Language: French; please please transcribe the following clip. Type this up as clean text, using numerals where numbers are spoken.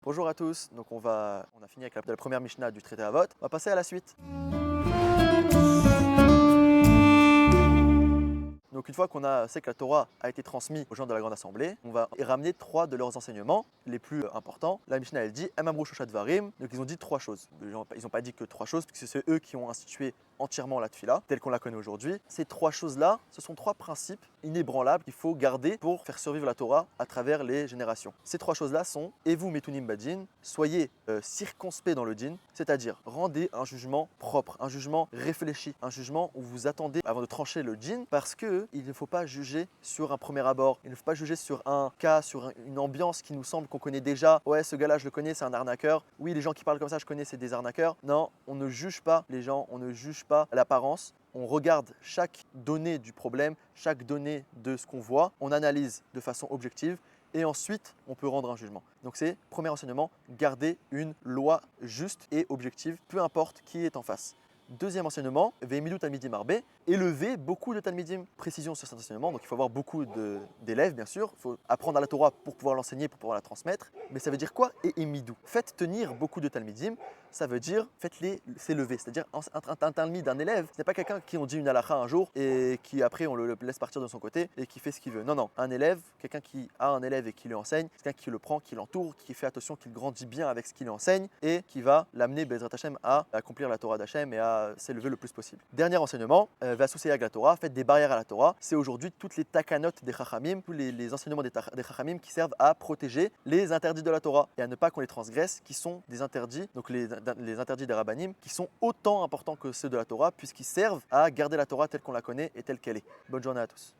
Bonjour à tous, donc on a fini avec la première Mishnah du traité Avot, on va passer à la suite. Donc une fois qu'on sait que la Torah a été transmise aux gens de la Grande Assemblée, on va y ramener trois de leurs enseignements les plus importants. La Mishnah elle dit Emamru Shoshat Varim, donc ils ont dit trois choses. Ils n'ont pas dit que trois choses, puisque c'est eux qui ont institué entièrement la Tfila, telle qu'on la connaît aujourd'hui. Ces trois choses-là, ce sont trois principes inébranlables qu'il faut garder pour faire survivre la Torah à travers les générations. Ces trois choses-là sont Et vous Metunim Badin, soyez circonspects dans le din, c'est-à-dire rendez un jugement propre, un jugement réfléchi, un jugement où vous attendez avant de trancher le din, parce que il ne faut pas juger sur un premier abord, il ne faut pas juger sur un cas, sur une ambiance qui nous semble qu'on connaît déjà. Ouais, ce gars-là, je le connais, c'est un arnaqueur. Oui, les gens qui parlent comme ça, je connais, c'est des arnaqueurs. Non, on ne juge pas les gens, on ne juge pas l'apparence. On regarde chaque donnée du problème, chaque donnée de ce qu'on voit, on analyse de façon objective et ensuite on peut rendre un jugement. Donc c'est premier enseignement, garder une loi juste et objective, peu importe qui est en face. Deuxième enseignement, Ve'emidu talmidim arbe, élever beaucoup de talmidim. Précision sur cet enseignement, donc il faut avoir beaucoup d'élèves bien sûr, il faut apprendre à la Torah pour pouvoir l'enseigner, pour pouvoir la transmettre. Mais ça veut dire quoi et emidu? Faites tenir beaucoup de talmidim, ça veut dire faites-les s'élever. C'est-à-dire un talmid, un élève, ce n'est pas quelqu'un qui on dit une halakha un jour et qui après on le laisse partir de son côté et qui fait ce qu'il veut. Non, non, un élève, quelqu'un qui a un élève et qui lui enseigne, c'est quelqu'un qui le prend, qui l'entoure, qui fait attention qu'il grandit bien avec ce qu'il lui enseigne et qui va l'amener Bezrat Hashem à accomplir la Torah d'Hashem et à s'élever le plus possible. Dernier enseignement, va associer avec la Torah, faites des barrières à la Torah. C'est aujourd'hui toutes les takanot des Chachamim, tous les enseignements des Chachamim qui servent à protéger les interdits de la Torah et à ne pas qu'on les transgresse, qui sont des interdits, donc les interdits des Rabbanim, qui sont autant importants que ceux de la Torah, puisqu'ils servent à garder la Torah telle qu'on la connaît et telle qu'elle est. Bonne journée à tous.